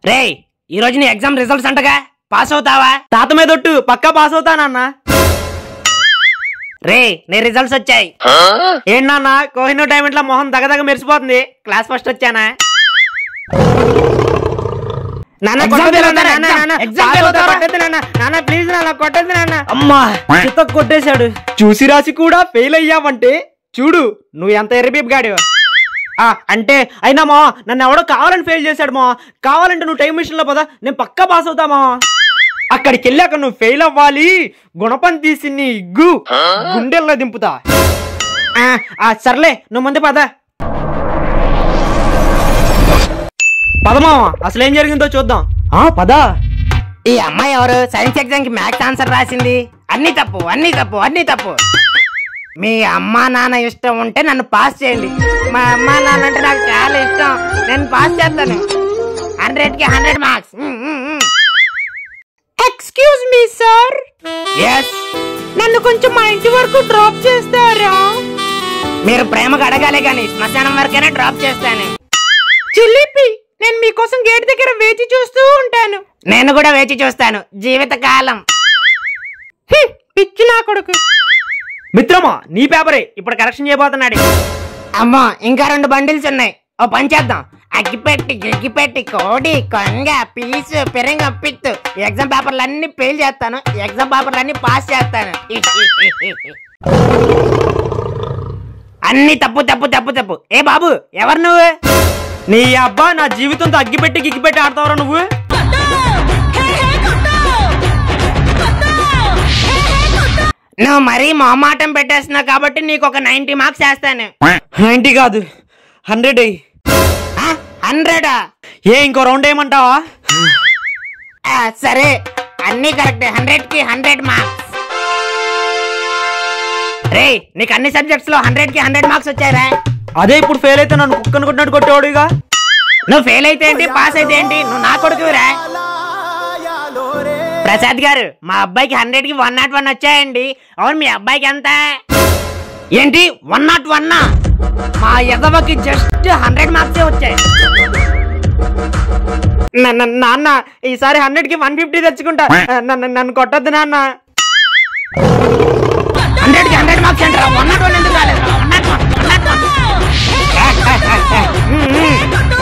రే ఈ రోజు నీ ఎగ్జామ్ రిజల్ట్స్ అంటగా పాస్ అవుతావా? తాత మీదొట్టు పక్కా పాస్ అవుతానన్నా. రే నీ రిజల్ట్స్ వచ్చాయి. ఏంటన్నా కోహినూర్ డైమండ్ లా మొహం దగదగ మెరిసిపోతుంది. క్లాస్ ఫస్ట్ వచ్చానా? అమ్మా చిత్త కొట్టేశాడు. చూసి రాసి కూడా ఫెయిల్ అయ్యావంటే చూడు నువ్వు ఎంత ఎర్రబీప్ గాడి. అంటే అయినా మా నన్ను ఎవడో కావాలని ఫెయిల్ చేశాడు మా. కావాలంటే నువ్వు టైం మిషన్ లో పదా, నేను పక్కా పాస్ అవుతామా. అక్కడికి వెళ్ళాక నువ్వు ఫెయిల్ అవ్వాలి. గుణపం తీసి నీ గుండెల్లో దింపుతా. సర్లే నువ్వు ముందు పద. పదమావా అసలేం జరిగిందో చూద్దాం. పద. ఈ అమ్మాయి ఎవరు? సైన్స్ ఎగ్జామ్ కి మ్యాథ్స్ ఆన్సర్ రాసింది. అన్ని తప్పు అన్ని తప్పు అన్ని తప్పు. మీ అమ్మా నాన్న ఇష్టం ఉంటే నన్ను పాస్ చేయండి. మా అమ్మా నాన్న అంటే నాకు చాలా ఇష్టం. నేను పాస్ చేస్తాను. 100కి 100 marks. Excuse me sir. Yes. నన్ను కొంచెం మా ఇంటి వరకు డ్రాప్ చేస్తారా? మీరు ప్రేమగా అడగాలే గాని శ్మశానం వరకైనా డ్రాప్ చేస్తాను. చిలిపి, నేను మీకోసం గేట్ దగ్గర వేచి చూస్తూ ఉంటాను. నేను కూడా వేచి చూస్తాను జీవితకాలం. పిచ్చి నా కొడుకు. మిత్రమా నీ పేపరే ఇప్పుడు కరెక్షన్ చేయబోతున్నాడు. అమ్మా ఇంకా 2 బండిల్స్ ఉన్నాయి. ఓ పని చేద్దాం. అగ్గిపెట్టి గిగ్గిపెట్టి కోడి కొంగ పీసు పెరంగ పిత్తు ఎగ్జామ్ పేపర్లు అన్ని ఫెయిల్ చేస్తాను. ఎగ్జామ్ పేపర్లు అన్ని పాస్ చేస్తాను. అన్ని తప్పు తప్పు తప్పు తప్పు. ఏ బాబు ఎవరు నువ్వు? నీ అబ్బా నా జీవితంతో అగ్గిపెట్టి గిగ్గిపెట్టి ఆడతావరా నువ్వు? నువ్వు మరీ మొహమాటం పెట్టేస్తున్నావు కాబట్టి నీకు ఒక 90 మార్క్స్ వేస్తాను. 90 కాదు 100. 100? ఇంకో రౌండ్ ఏమంటావా? సరే అన్ని కరెక్ట్. 100కి 100 మార్క్స్. రే నీకు అన్ని సబ్జెక్ట్స్ లో 100కి 100 మార్క్స్ వచ్చారా? అదే ఇప్పుడు ఫెయిల్ అయితే నన్ను కుక్క అనుకుంటున్నట్టు కొట్టేవాడుగా. నువ్వు ఫెయిల్ అయితే ఏంటి, పాస్ అయితే ఏంటి? నువ్వు నా కొడుకురా. ప్రసాద్ గారు మా అబ్బాయికి 100కి 101 వచ్చాయండి. అవును మీ అబ్బాయికి ఎంత? ఏంటి 101? మా ఎదవకి జస్ట్ 100 మార్క్సే వచ్చాయి. నాన్న ఈసారి 100కి 150 తెచ్చుకుంటా. నన్ను కొట్టద్దు నాన్న. 100కి 100 మార్క్స్ అంటారా? 101 ఎందుకు రాలేదు? 101.